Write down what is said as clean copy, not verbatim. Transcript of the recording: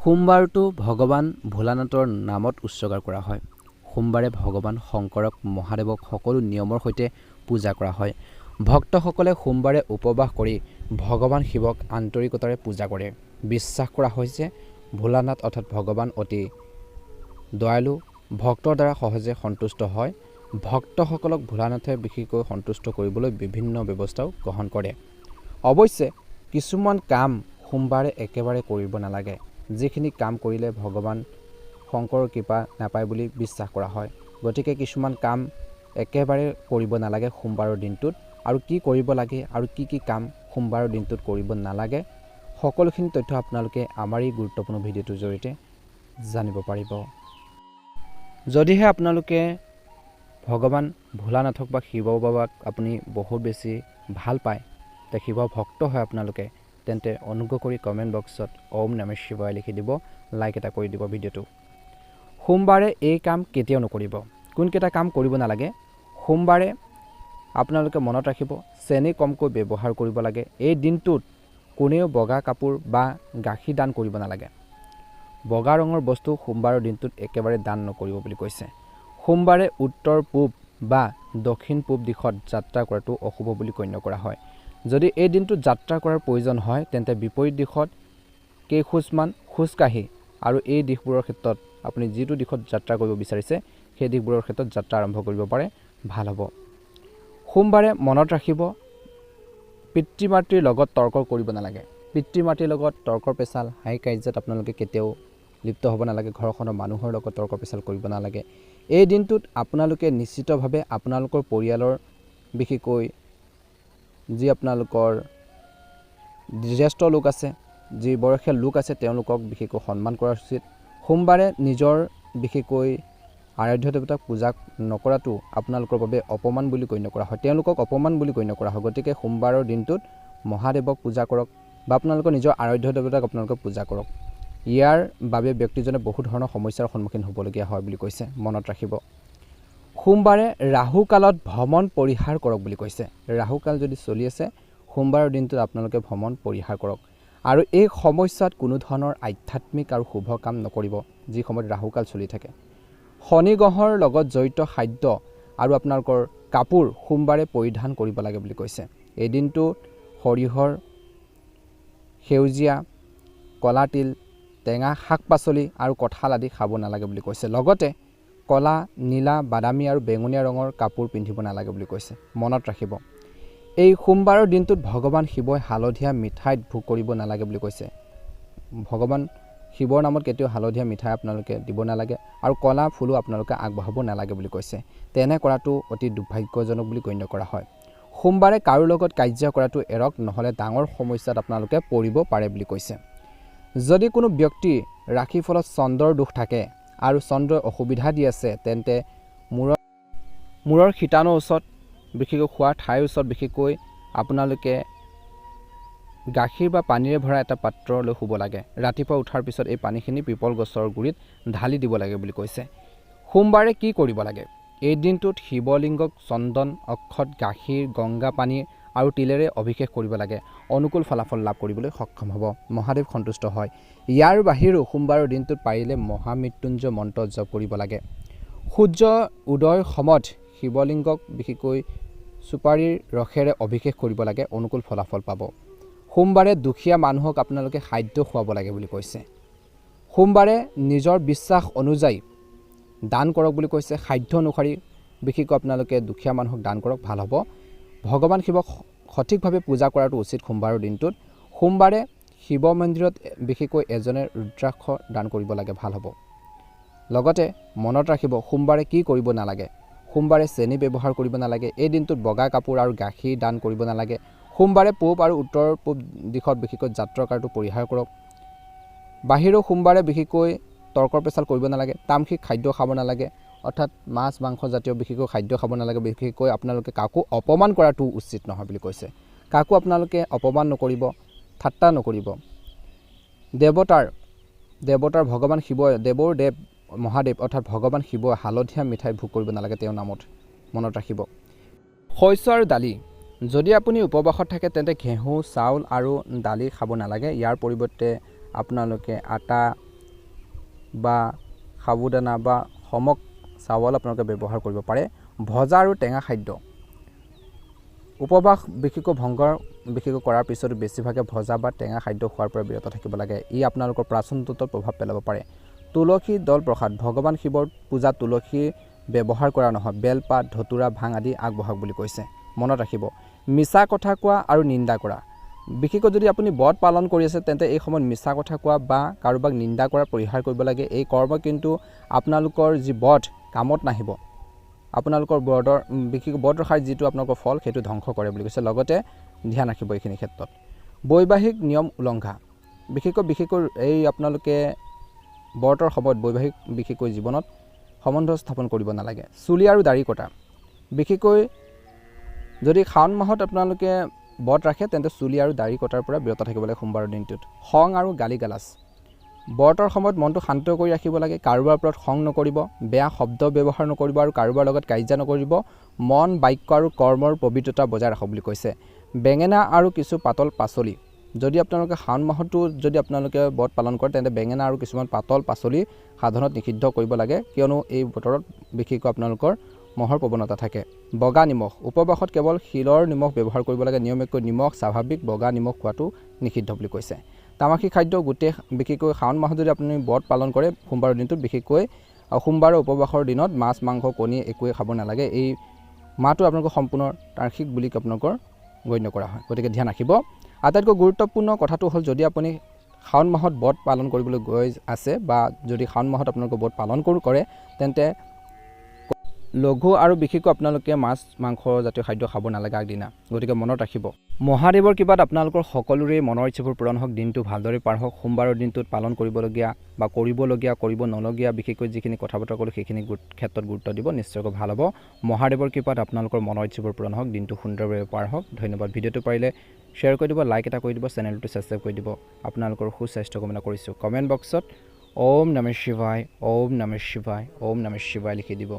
সোমবাৰটো ভগৱান ভোলানাথৰ নামত উৎসৰ্গা কৰা হয়। সোমবাৰে ভগৱান শংকৰক মহাদেৱক সকলো নিয়মৰ সৈতে পূজা কৰা হয়। ভক্তসকলে সোমবাৰে উপবাস কৰি ভগৱান শিৱক আন্তৰিকতাৰে পূজা কৰে। বিশ্বাস কৰা হয় যে ভোলানাথ অৰ্থাৎ ভগৱান অতি দয়ালু, ভক্তৰ দ্বাৰা সহজে সন্তুষ্ট হয়। ভক্তসকলক ভোলানাথে বিশেষকৈ সন্তুষ্ট কৰিবলৈ বিভিন্ন ব্যৱস্থাও গ্ৰহণ কৰে। অৱশ্যে কিছুমান কাম সোমবাৰে একেবাৰে কৰিব নালাগে, যিখিনি কাম কৰিলে ভগৱান শংকৰৰ কৃপা নাপায় বুলি বিশ্বাস কৰা হয়। গতিকে কিছুমান কাম একেবাৰে কৰিব নালাগে সোমবাৰৰ দিনটোত। আৰু কি কৰিব লাগে আৰু কি কাম সোমবাৰৰ দিনটোত কৰিব নালাগে, সকলোখিনি তথ্য আপোনালোকে আমাৰ এই গুৰুত্বপূৰ্ণ ভিডিঅ'টোৰ জৰিয়তে জানিব পাৰিব। যদিহে আপোনালোকে ভগৱান ভোলানাথক বা শিৱ বাবাক আপুনি বহুত বেছি ভাল পায়, তে শিৱ ভক্ত হয় আপোনালোকে, তেন্তে অনুগ্ৰহ কৰি কমেণ্ট বক্সত ওম নমঃ শিৱায় লিখি দিব, লাইক এটা কৰি দিব ভিডিঅ'টো। সোমবাৰে এই কাম কেতিয়াও নকৰিব। কোনকেইটা কাম কৰিব নালাগে? সোমবাৰে আপোনালোকে মনত ৰাখিব, চেনি কমকৈ ব্যৱহাৰ কৰিব লাগে। এই দিনটোত কোনেও বগা কাপোৰ বা গাখীৰ দান কৰিব নালাগে। বগা ৰঙৰ বস্তু সোমবাৰৰ দিনটোত একেবাৰে দান নকৰিব বুলি কৈছে। সোমবাৰে উত্তৰ পূব বা দক্ষিণ পূব দিশত যাত্ৰা কৰাটো অশুভ বুলি গণ্য কৰা হয়। যদি এই দিনটোত যাত্ৰা কৰাৰ প্ৰয়োজন হয়, তেন্তে বিপৰীত দিশত কেইখোজমান খোজকাঢ়ি আৰু এই দিশবোৰৰ ক্ষেত্ৰত আপুনি যিটো দিশত যাত্ৰা কৰিব বিচাৰিছে সেই দিশবোৰৰ ক্ষেত্ৰত যাত্ৰা আৰম্ভ কৰিব পাৰে, ভাল হ'ব। সোমবাৰে মনত ৰাখিব, পিতৃ মাতৃৰ লগত তৰ্ক কৰিব নালাগে। পিতৃ মাতৃৰ লগত তৰ্ক পেচাল, হাই কাজিয়াত আপোনালোকে কেতিয়াও লিপ্ত হ'ব নালাগে। ঘৰখনৰ মানুহৰ লগত তৰ্ক পেচাল কৰিব নালাগে। এই দিনটোত আপোনালোকে নিশ্চিতভাৱে আপোনালোকৰ পৰিয়ালৰ, বিশেষকৈ যি আপোনালোকৰ জ্যেষ্ঠ লোক আছে, যি বয়সীয়াল লোক আছে, তেওঁলোকক বিশেষকৈ সন্মান কৰা উচিত। সোমবাৰে নিজৰ বিশেষকৈ আৰাধ্য দেৱতাক পূজা নকৰাটো আপোনালোকৰ বাবে অপমান বুলি গণ্য কৰা হয়, তেওঁলোকক অপমান বুলি গণ্য কৰা হয়। গতিকে সোমবাৰৰ দিনটোত মহাদেৱক পূজা কৰক বা আপোনালোকৰ নিজৰ আৰাধ্য দেৱতাক আপোনালোকে পূজা কৰক। ইয়াৰ বাবে ব্যক্তিজনে বহু ধৰণৰ সমস্যাৰ সন্মুখীন হ'বলগীয়া হয় বুলি কৈছে, মনত ৰাখিব। সোমবাৰে ৰাহুকালত ভ্ৰমণ পৰিহাৰ কৰক বুলি কৈছে। ৰাহুকাল যদি চলি আছে, সোমবাৰৰ দিনটোত আপোনালোকে ভ্ৰমণ পৰিহাৰ কৰক। আৰু এই সময়ছোৱাত কোনো ধৰণৰ আধ্যাত্মিক আৰু শুভ কাম নকৰিব, যি সময়ত ৰাহুকাল চলি থাকে। শনি গ্ৰহৰ লগত জড়িত খাদ্য আৰু আপোনালোকৰ কাপোৰ সোমবাৰে পৰিধান কৰিব লাগে বুলি কৈছে। এই দিনটো সৰিয়হৰ সেউজীয়া, কলা তিল, টেঙা শাক পাচলি আৰু কঁঠাল আদি খাব নালাগে বুলি কৈছে। লগতে কলা, নীলা, বাদামী আৰু বেঙুনীয়া ৰঙৰ কাপোৰ পিন্ধিব নালাগে বুলি কৈছে, মনত ৰাখিব। এই সোমবাৰৰ দিনটোত ভগৱান শিৱই হালধীয়া মিঠাইত ভোগ কৰিব নালাগে বুলি কৈছে। ভগৱান শিৱৰ নামত কেতিয়াও হালধীয়া মিঠাই আপোনালোকে দিব নালাগে আৰু কলা ফুলো আপোনালোকে আগবঢ়াব নালাগে বুলি কৈছে। তেনে কৰাটো অতি দুৰ্ভাগ্যজনক বুলি গণ্য কৰা হয়। সোমবাৰে কাৰো লগত কাজিয়া কৰাটো এৰক, নহ'লে ডাঙৰ সমস্যাত আপোনালোকে পৰিব পাৰে বুলি কৈছে। যদি কোনো ব্যক্তি ৰাশিফলত চন্দ্ৰৰ দোষ থাকে আৰু চন্দ্ৰই অসুবিধা দি আছে, তেন্তে মূৰৰ শিতানৰ ওচৰত, বিশেষকৈ খোৱাৰ ঠাইৰ ওচৰত বিশেষকৈ আপোনালোকে গাখীৰ বা পানীৰে ভৰা এটা পাত্ৰ লৈ শুব লাগে। ৰাতিপুৱা উঠাৰ পিছত এই পানীখিনি পিপল গছৰ গুৰিত ঢালি দিব লাগে বুলি কৈছে। সোমবাৰে কি কৰিব লাগে? এই দিনটোত শিৱলিংগক চন্দন, অক্ষত, গাখীৰ, গংগা পানী আৰু তিলেৰে অভিষেক কৰিব লাগে। অনুকূল ফলাফল লাভ কৰিবলৈ সক্ষম হ'ব, মহাদেৱ সন্তুষ্ট হয়। ইয়াৰ বাহিৰেও সোমবাৰৰ দিনটোত পাৰিলে মহামৃত্যুঞ্জয় মন্ত্ৰ জপ কৰিব লাগে। সূৰ্য উদয়ৰ সময়ত শিৱলিংগক বিশেষকৈ চুপাৰীৰ ৰসেৰে অভিষেক কৰিব লাগে, অনুকূল ফলাফল পাব। সোমবাৰে দুখীয়া মানুহক আপোনালোকে খাদ্য খুৱাব লাগে বুলি কৈছে। সোমবাৰে নিজৰ বিশ্বাস অনুযায়ী দান কৰক বুলি কৈছে। খাদ্য অনুসৰি বিশেষকৈ আপোনালোকে দুখীয়া মানুহক দান কৰক, ভাল হ'ব। ভগৱান শিৱক সঠিকভাৱে পূজা কৰাটো উচিত সোমবাৰৰ দিনটোত। সোমবাৰে শিৱ মন্দিৰত বিশেষকৈ এজনে ৰুদ্ৰাক্ষ দান কৰিব লাগে, ভাল হ'ব। লগতে মনত ৰাখিব, সোমবাৰে কি কৰিব নালাগে? সোমবাৰে চেনি ব্যৱহাৰ কৰিব নালাগে। এই দিনটোত বগা কাপোৰ আৰু গাখীৰ দান কৰিব নালাগে। সোমবাৰে পূব আৰু উত্তৰ পূব দিশত বিশেষকৈ যাত্ৰা কৰাটো পৰিহাৰ কৰক। বাহিৰেও সোমবাৰে বিশেষকৈ তৰ্কৰ পেচাল কৰিব নালাগে। তামসিক খাদ্য খাব নালাগে, অৰ্থাৎ মাছ মাংস জাতীয় বিশেষকৈ খাদ্য খাব নালাগে। বিশেষকৈ আপোনালোকে কাকো অপমান কৰাটো উচিত নহয় বুলি কৈছে। কাকো আপোনালোকে অপমান নকৰিব, ঠাট্টা নকৰিব। দেৱতাৰ ভগৱান শিৱ, দেৱৰ দেৱ মহাদেৱ অৰ্থাৎ ভগৱান শিৱই হালধীয়া মিঠাই ভোগ কৰিব নালাগে তেওঁৰ নামত, মনত ৰাখিব। শস্য আৰু দালি, যদি আপুনি উপবাসত থাকে তেন্তে ঘেঁহু, চাউল আৰু দালি খাব নালাগে। ইয়াৰ পৰিৱৰ্তে আপোনালোকে আটা, বা সাবুদানা বা সমক চাউল আপোনালোকে ব্যৱহাৰ কৰিব পাৰে। ভজা আৰু টেঙা খাদ্য উপবাস বিশেষকৈ কৰাৰ পিছত বেছিভাগে ভজা বা টেঙা খাদ্য খোৱাৰ পৰা বিৰত থাকিব লাগে। ই আপোনালোকৰ পাচনতন্ত্ৰত প্ৰভাৱ পেলাব পাৰে। তুলসী দল প্ৰসাদ ভগৱান শিৱৰ পূজাত তুলসী ব্যৱহাৰ কৰা নহয়। বেলপাত, ধতুৰা, ভাং আদি আগবঢ়াওক বুলি কৈছে। মনত ৰাখিব, মিছা কথা কোৱা আৰু নিন্দা কৰা। বিশেষকৈ যদি আপুনি ব্ৰত পালন কৰি আছে তেন্তে এই সময়ত মিছা কথা কোৱা বা কাৰোবাক নিন্দা কৰা পৰিহাৰ কৰিব লাগে। এই কৰ্ম কিন্তু আপোনালোকৰ যি ব্ৰত কামত নাহিব। আপোনালোকৰ বিশেষকৈ ব্ৰত ৰখাৰ যিটো আপোনালোকৰ ফল সেইটো ধ্বংস কৰে বুলি কৈছে। লগতে ধ্যান ৰাখিব এইখিনি ক্ষেত্ৰত। বৈবাহিক নিয়ম উলংঘা বিশেষকৈ এই আপোনালোকে ব্ৰতৰ সময়ত বিশেষকৈ জীৱনত সম্বন্ধ স্থাপন কৰিব নালাগে। চুলি আৰু দাড়ি কটা বিশেষকৈ যদি শাওণ মাহত আপোনালোকে ব্ৰত ৰাখে তেন্তে চুলি আৰু দাড়ি কটাৰ পৰা বিৰত থাকিব লাগে সোমবাৰৰ দিনটোত। খং আৰু গালি গালাজ ব্ৰতৰ সময়ত মনটো শান্ত কৰি ৰাখিব লাগে। কাৰোবাৰ ওপৰত খং নকৰিব, বেয়া শব্দ ব্যৱহাৰ নকৰিব আৰু কাৰোবাৰ লগত কাজিয়া নকৰিব। মন, বাক্য আৰু কৰ্মৰ পবিত্ৰতা বজাই ৰাখক বুলি কৈছে। বেঙেনা আৰু কিছু পাতল পাচলি যদি আপোনালোকে শাওণ মাহতো যদি আপোনালোকে ব্ৰত পালন কৰে তেন্তে বেঙেনা আৰু কিছুমান পাতল পাচলি সাধনত নিষিদ্ধ কৰিব লাগে, কিয়নো এই বতৰত বিশেষকৈ আপোনালোকৰ মহৰ প্ৰৱণতা থাকে। বগা নিমখ উপবাসত কেৱল শিলৰ নিমখ ব্যৱহাৰ কৰিব লাগে। নিয়মীয়াকৈ নিমখ, স্বাভাৱিক বগা নিমখ খোৱাটো নিষিদ্ধ বুলি কৈছে। তামাকী খাদ্য বিশেষকৈ শাওণ মাহত যদি আপুনি ব্ৰত পালন কৰে সোমবাৰৰ দিনটোত বিশেষকৈ সোমবাৰৰ উপবাসৰ দিনত মাছ, মাংস, কণী একোৱে খাব নালাগে। এই মাহটো আপোনালোকৰ সম্পূৰ্ণ তাৰ্কিক বুলি আপোনালোকৰ গণ্য কৰা হয়, গতিকে ধ্যান ৰাখিব। আটাইতকৈ গুৰুত্বপূৰ্ণ কথাটো হ'ল যদি আপুনি শাওণ মাহত ব্ৰত পালন কৰিবলৈ গৈ আছে বা যদি শাওণ মাহত আপোনালোকে ব্ৰত পালন কৰে তেন্তে লঘু আৰু বিশেষকৈ আপোনালোকে মাছ, মাংস জাতীয় খাদ্য খাব নালাগে আগদিনা, গতিকে মনত ৰাখিব। মহাদেৱৰ কৃপাত আপোনালোকৰ সকলোৰে মনৰ ইচ্ছাবোৰ পূৰণ হওক, দিনটো ভালদৰে পাৰ হওক। সোমবাৰৰ দিনটোত পালন কৰিবলগীয়া বা কৰিব নলগীয়া বিশেষকৈ যিখিনি কথা বতৰা ক'লোঁ সেইখিনি ক্ষেত্ৰত গুৰুত্ব দিব, নিশ্চয়কৈ ভাল হ'ব। মহাদেৱৰ কৃপাত আপোনালোকৰ মনৰ ইচ্ছাবোৰ পূৰণ হওক, দিনটো সুন্দৰভাৱে পাৰ হওক। ধন্যবাদ। ভিডিঅ'টো পাৰিলে শ্বেয়াৰ কৰি দিব, লাইক এটা কৰি দিব, চেনেলটো ছাবস্ক্ৰাইব কৰি দিব। আপোনালোকৰ সুস্বাস্থ্য কামনা কৰিছোঁ। কমেণ্ট বক্সত ওম নমঃ শিৱায়, ওম নমঃ শিৱায়, ওম নমঃ শিৱায় লিখি দিব।